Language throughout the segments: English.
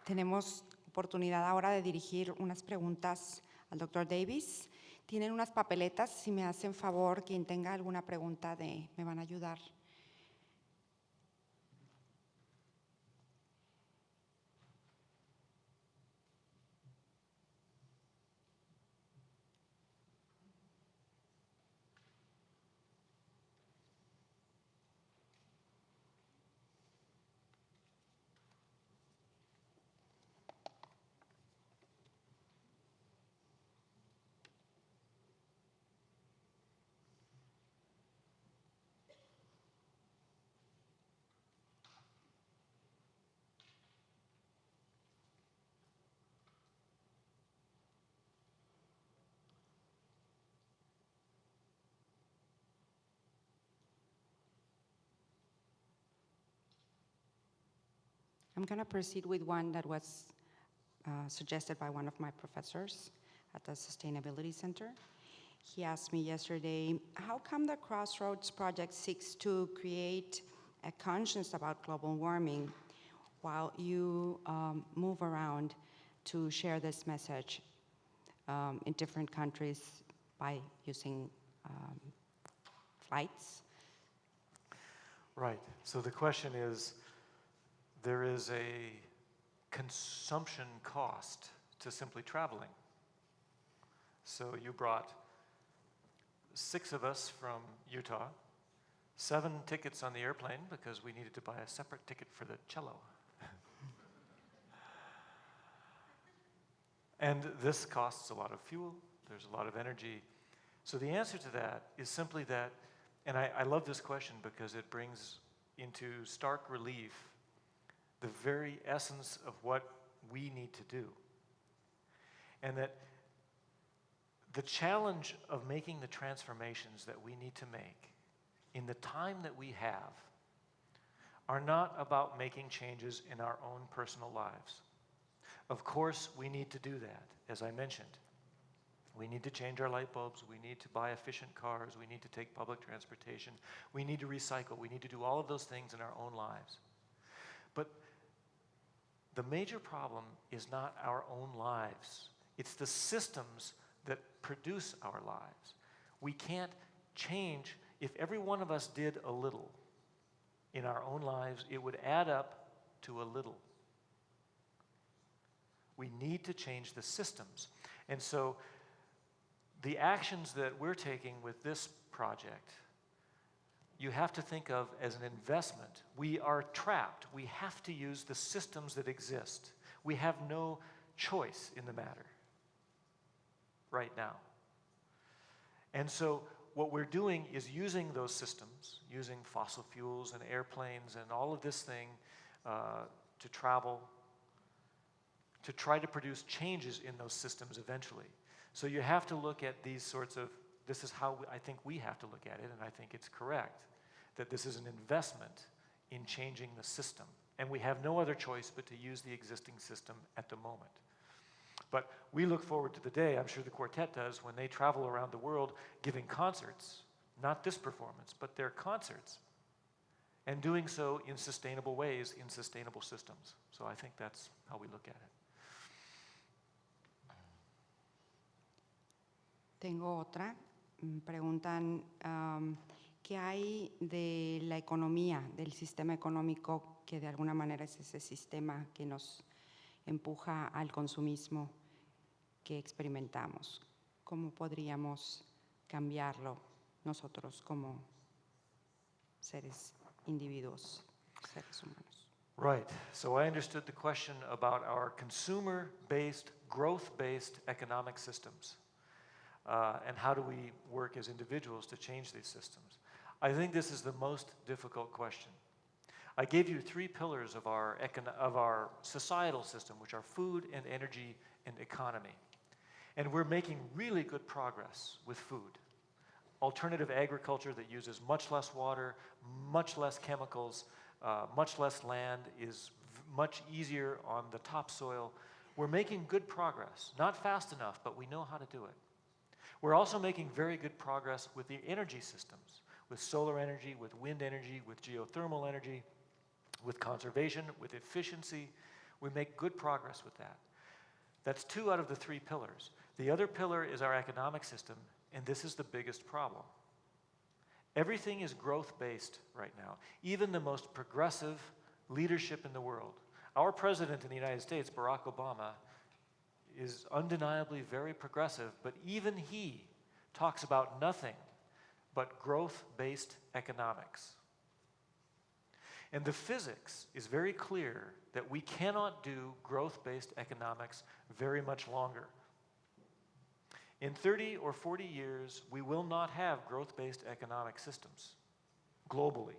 Tenemos oportunidad ahora de dirigir unas preguntas al Dr. Davies. Tienen unas papeletas, si me hacen favor, quien tenga alguna pregunta me van a ayudar. I'm going to proceed with one that was suggested by one of my professors at the Sustainability Center. He asked me yesterday, how come the Crossroads Project seeks to create a conscience about global warming while you move around to share this message in different countries by using flights? Right. So the question is, there is a consumption cost to simply traveling. So you brought 6 of us from Utah, 7 tickets on the airplane because we needed to buy a separate ticket for the cello. And this costs a lot of fuel, there's a lot of energy. So the answer to that is simply that, and I love this question because it brings into stark relief the very essence of what we need to do. And that the challenge of making the transformations that we need to make in the time that we have are not about making changes in our own personal lives. Of course, we need to do that, as I mentioned. We need to change our light bulbs, we need to buy efficient cars, we need to take public transportation, we need to recycle, we need to do all of those things in our own lives. But the major problem is not our own lives. It's the systems that produce our lives. We can't change. If every one of us did a little in our own lives, it would add up to a little. We need to change the systems. And so the actions that we're taking with this project, you have to think of as an investment. We are trapped. We have to use the systems that exist. We have no choice in the matter right now. And so what we're doing is using those systems, using fossil fuels and airplanes and all of this thing to travel, to try to produce changes in those systems eventually. So you have to look at these sorts of, this is how I think we have to look at it, and I think it's correct, that this is an investment in changing the system. And we have no other choice but to use the existing system at the moment. But we look forward to the day, I'm sure the quartet does, when they travel around the world giving concerts, not this performance, but their concerts, and doing so in sustainable ways, in sustainable systems. So I think that's how we look at it. Tengo otra. Preguntan qué hay de la economía, del sistema económico, que de alguna manera es ese sistema que nos empuja al consumismo que experimentamos. ¿Cómo podríamos cambiarlo nosotros como seres individuos, seres humanos? Right. So I understood the question about our consumer-based, growth-based economic systems. And how do we work as individuals to change these systems? I think this is the most difficult question. I gave you 3 pillars of our societal system, which are food and energy and economy. And we're making really good progress with food. Alternative agriculture that uses much less water, much less chemicals, much less land, is much easier on the topsoil. We're making good progress. Not fast enough, but we know how to do it. We're also making very good progress with the energy systems, with solar energy, with wind energy, with geothermal energy, with conservation, with efficiency. We make good progress with that. That's 2 out of the 3 pillars. The other pillar is our economic system, and this is the biggest problem. Everything is growth-based right now, even the most progressive leadership in the world. Our president in the United States, Barack Obama, is undeniably very progressive, but even he talks about nothing but growth-based economics. And the physics is very clear that we cannot do growth-based economics very much longer. In 30 or 40 years, we will not have growth-based economic systems globally.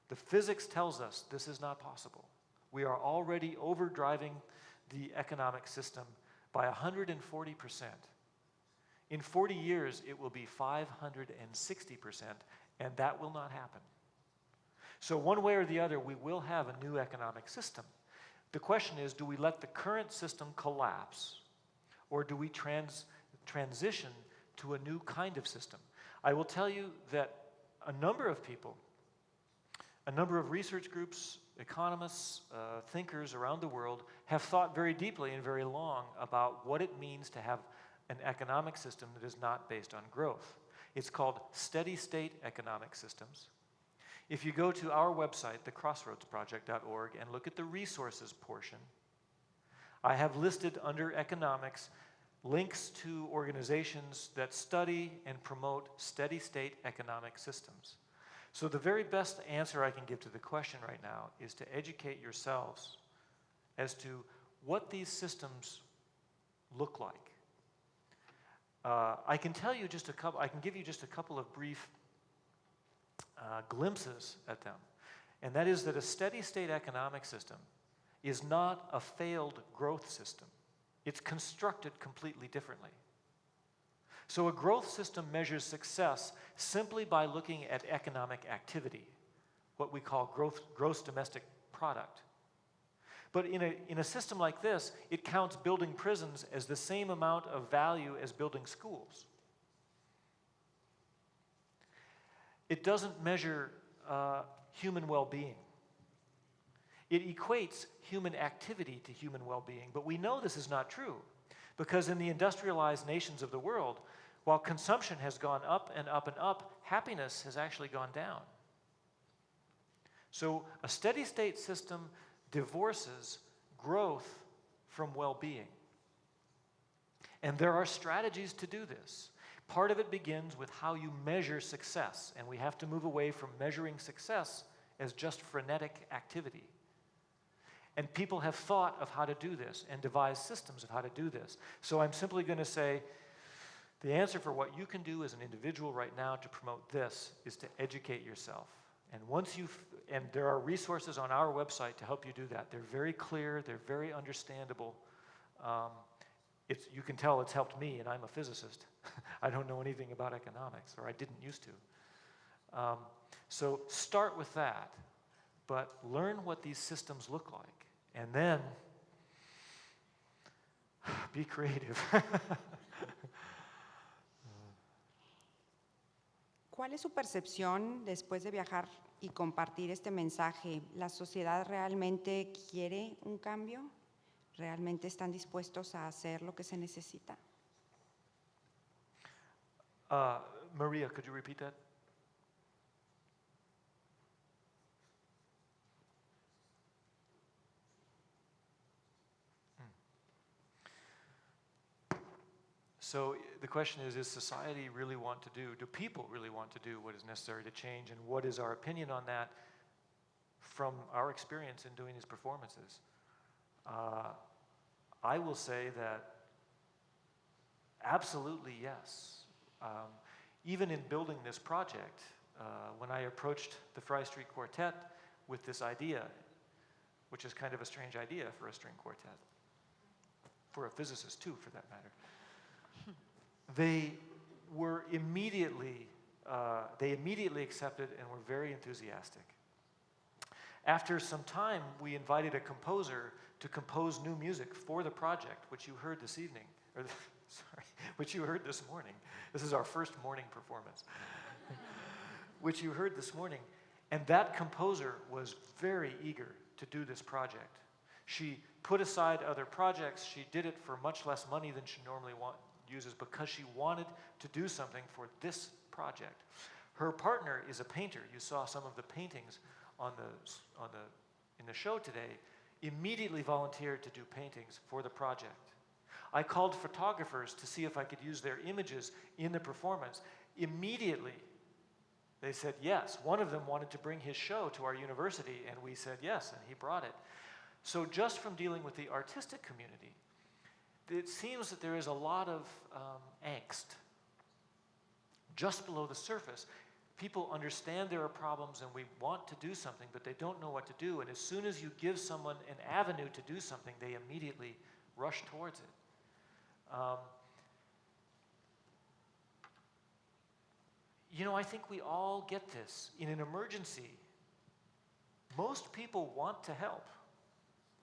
The physics tells us this is not possible. We are already overdriving the economic system by 140%. In 40 years, it will be 560%, and that will not happen. So one way or the other, we will have a new economic system. The question is, do we let the current system collapse, or do we transition to a new kind of system? I will tell you that a number of people, a number of research groups, economists, thinkers around the world have thought very deeply and very long about what it means to have an economic system that is not based on growth. It's called steady-state economic systems. If you go to our website, the crossroadsproject.org, and look at the resources portion, I have listed under economics links to organizations that study and promote steady-state economic systems. So the very best answer I can give to the question right now is to educate yourselves as to what these systems look like. I can tell you just a couple, I can give you just a couple of brief glimpses at them. And that is that a steady-state economic system is not a failed growth system. It's constructed completely differently. So a growth system measures success simply by looking at economic activity, what we call gross domestic product. But in a system like this, it counts building prisons as the same amount of value as building schools. It doesn't measure human well-being. It equates human activity to human well-being, but we know this is not true because in the industrialized nations of the world, while consumption has gone up and up and up, happiness has actually gone down. So a steady-state system divorces growth from well-being. And there are strategies to do this. Part of it begins with how you measure success, and we have to move away from measuring success as just frenetic activity. And people have thought of how to do this and devised systems of how to do this. So I'm simply going to say the answer for what you can do as an individual right now to promote this is to educate yourself. And and there are resources on our website to help you do that. They're very clear, they're very understandable. You can tell it's helped me, and I'm a physicist. I don't know anything about economics, or I didn't used to. So start with that, but learn what these systems look like. And then, be creative. ¿Cuál es su percepción después de viajar y compartir este mensaje? ¿La sociedad realmente quiere un cambio? ¿Realmente están dispuestos a hacer lo que se necesita? Maria, could you repeat that? So the question is society really want to do people really want to do what is necessary to change, and what is our opinion on that from our experience in doing these performances? I will say that absolutely yes. Even in building this project, when I approached the Fry Street Quartet with this idea, which is kind of a strange idea for a string quartet, for a physicist too, for that matter, they immediately accepted and were very enthusiastic. After some time, we invited a composer to compose new music for the project, which you heard this evening, which you heard this morning. This is our first morning performance, which you heard this morning. And that composer was very eager to do this project. She put aside other projects. She did it for much less money than she normally uses because she wanted to do something for this project. Her partner is a painter. You saw some of the paintings in the show today. Immediately volunteered to do paintings for the project. I called photographers to see if I could use their images in the performance. Immediately, they said yes. One of them wanted to bring his show to our university, and we said yes, and he brought it. So just from dealing with the artistic community, it seems that there is a lot of angst just below the surface. People understand there are problems and we want to do something, but they don't know what to do. And as soon as you give someone an avenue to do something, they immediately rush towards it. I think we all get this. In an emergency, most people want to help.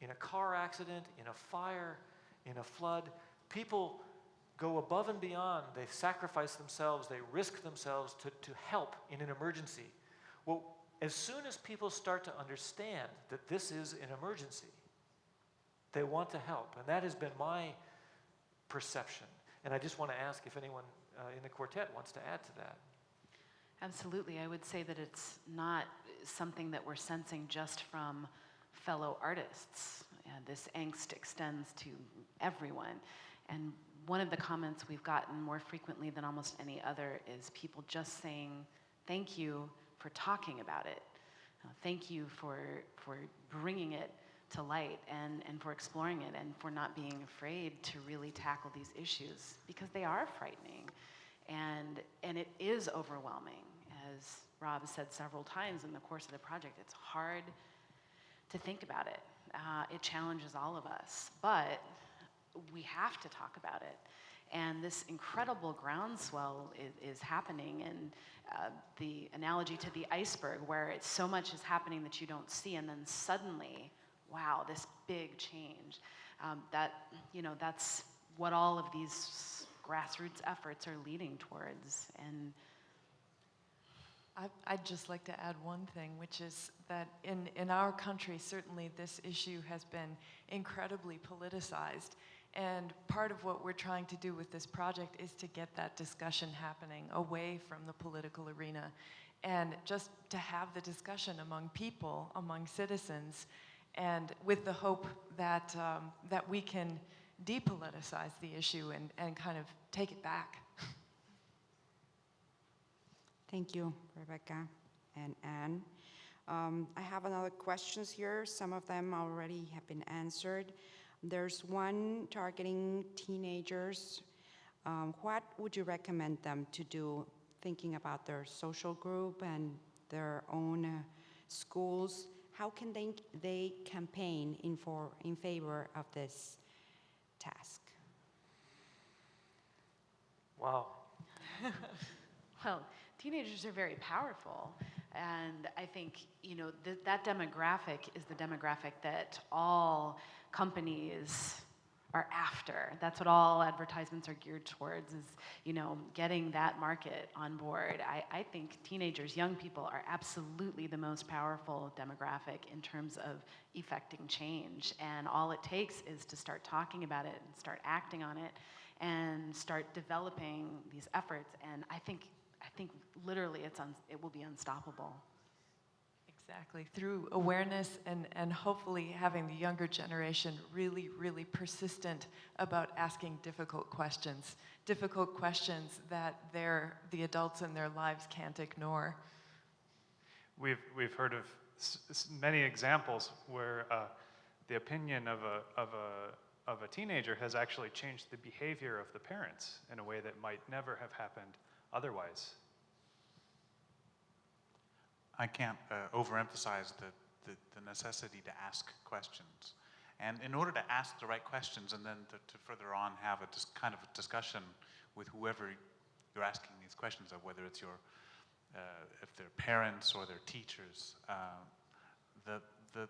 In a car accident, in a fire, in a flood, people go above and beyond. They sacrifice themselves, they risk themselves to help in an emergency. Well, as soon as people start to understand that this is an emergency, they want to help. And that has been my perception. And I just want to ask if anyone in the quartet wants to add to that. Absolutely. I would say that it's not something that we're sensing just from fellow artists. This angst extends to everyone. And one of the comments we've gotten more frequently than almost any other is people just saying, thank you for talking about it. Thank you for bringing it to light and for exploring it and for not being afraid to really tackle these issues, because they are frightening and it is overwhelming. As Rob said several times in the course of the project, it's hard to think about it. It challenges all of us, but we have to talk about it. And this incredible groundswell is happening, and the analogy to the iceberg, where it's so much is happening that you don't see, and then suddenly, wow, this big change. That's what all of these grassroots efforts are leading towards. And I'd just like to add one thing, which is that in our country, certainly this issue has been incredibly politicized. And part of what we're trying to do with this project is to get that discussion happening away from the political arena, and just to have the discussion among people, among citizens, and with the hope that that we can depoliticize the issue and kind of take it back. Thank you, Rebecca and Anne. I have another questions here. Some of them already have been answered. There's one targeting teenagers. What would you recommend them to do, thinking about their social group and their own schools? How can they campaign in favor of this task? Wow. well, teenagers are very powerful. And I think, that demographic is the demographic that all companies are after. That's what all advertisements are geared towards, is, getting that market on board. I think teenagers, young people, are absolutely the most powerful demographic in terms of effecting change. And all it takes is to start talking about it and start acting on it and start developing these efforts. And I think literally it will be unstoppable. Exactly, through awareness and hopefully having the younger generation really, really persistent about asking difficult questions that the adults in their lives can't ignore. We've heard of many examples where the opinion of a teenager has actually changed the behavior of the parents in a way that might never have happened otherwise. I can't overemphasize the necessity to ask questions. And in order to ask the right questions and then to further on have a kind of a discussion with whoever you're asking these questions of, whether it's if they're parents or their teachers, the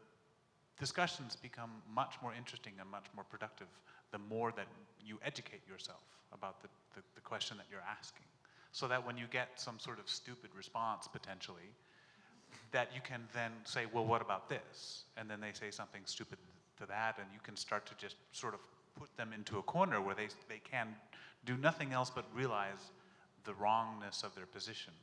discussions become much more interesting and much more productive the more that you educate yourself about the question that you're asking. So that when you get some sort of stupid response, potentially, that you can then say, well, what about this? And then they say something stupid to to that, and you can start to just sort of put them into a corner where they can do nothing else but realize the wrongness of their position.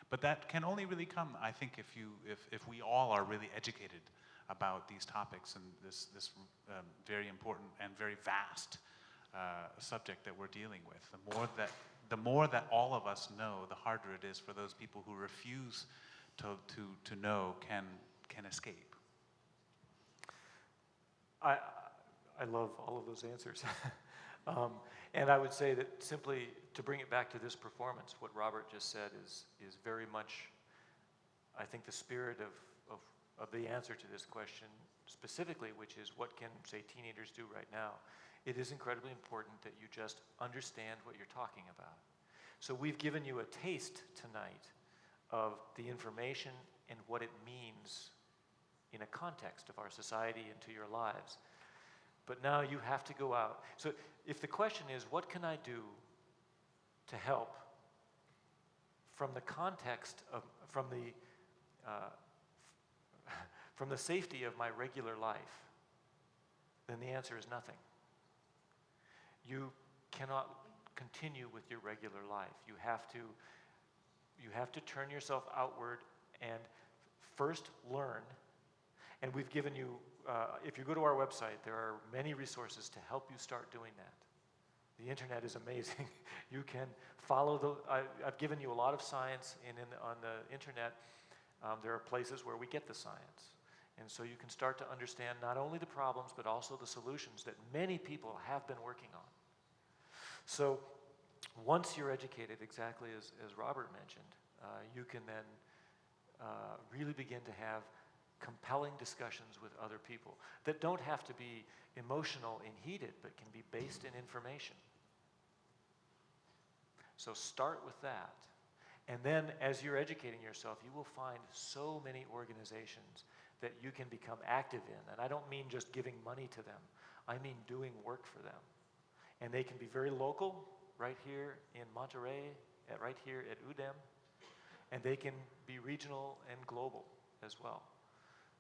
But that can only really come, I think, if we all are really educated about these topics and this very important and very vast subject that we're dealing with. The more that all of us know, the harder it is for those people who refuse to know can escape. I love all of those answers. And I would say that simply to bring it back to this performance, what Robert just said is very much, I think, the spirit of the answer to this question specifically, which is what can, say, teenagers do right now? It is incredibly important that you just understand what you're talking about. So we've given you a taste tonight of the information and what it means in a context of our society and to your lives. But now you have to go out. So if the question is, what can I do to help from the context of, from the safety of my regular life, then the answer is nothing. You cannot continue with your regular life. You have to turn yourself outward and first learn. And we've given you, if you go to our website, there are many resources to help you start doing that. The internet is amazing. You can follow I've given you a lot of science, and on the internet, there are places where we get the science. And so you can start to understand not only the problems, but also the solutions that many people have been working on. So once you're educated, exactly as Robert mentioned, you can then really begin to have compelling discussions with other people that don't have to be emotional and heated, but can be based in information. So start with that. And then as you're educating yourself, you will find so many organizations that you can become active in. And I don't mean just giving money to them. I mean doing work for them. And they can be very local, right here in Monterey, right here at UDEM. And they can be regional and global as well.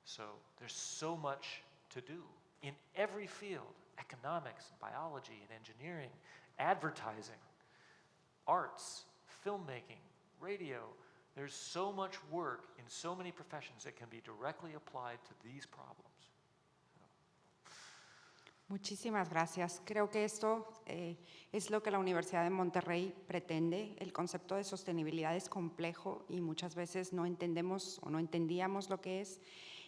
So there's so much to do in every field: economics, biology, and engineering, advertising, arts, filmmaking, radio. There's so much work in so many professions that can be directly applied to these problems. Muchísimas gracias. Creo que esto es lo que la Universidad de Monterrey pretende. El concepto de sostenibilidad es complejo y muchas veces no entendemos o no entendíamos lo que es.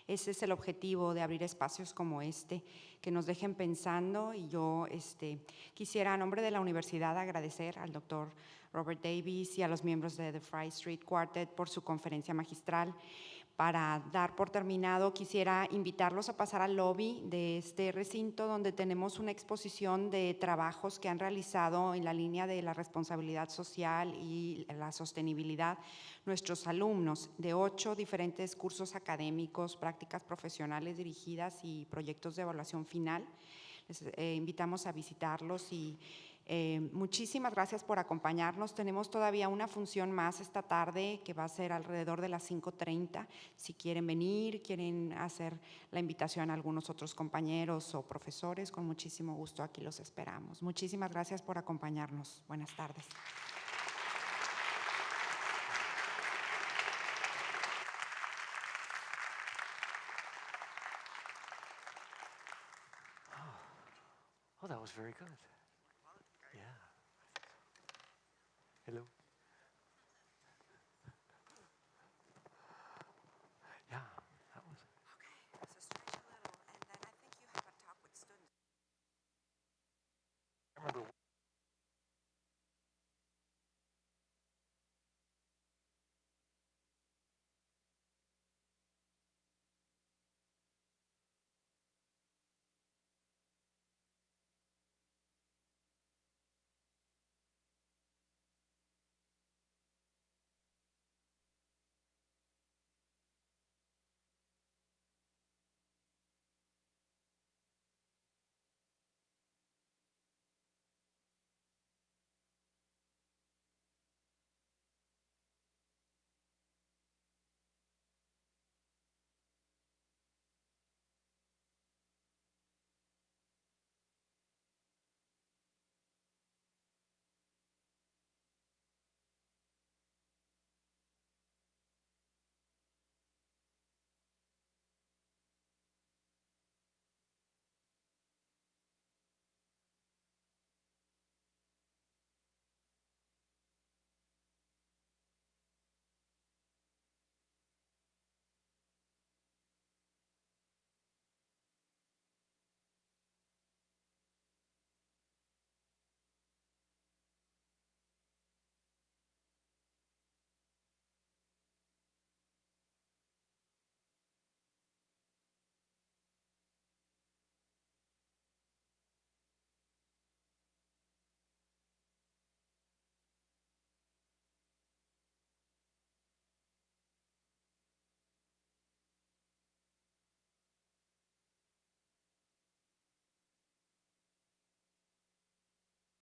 Ese es el objetivo de abrir espacios como este, que nos dejen pensando. Y yo quisiera, a nombre de la universidad, agradecer al doctor Robert Davies y a los miembros de The Fry Street Quartet por su conferencia magistral. Para dar por terminado, quisiera invitarlos a pasar al lobby de este recinto, donde tenemos una exposición de trabajos que han realizado en la línea de la responsabilidad social y la sostenibilidad nuestros alumnos de 8 diferentes cursos académicos, prácticas profesionales dirigidas y proyectos de evaluación final. Les invitamos a visitarlos y muchísimas gracias por acompañarnos. Tenemos todavía una función más esta tarde que va a ser alrededor de las 5:30. Si quieren venir, quieren hacer la invitación a algunos otros compañeros o profesores, con muchísimo gusto aquí los esperamos. Muchísimas gracias por acompañarnos. Buenas tardes. Oh, that was very good.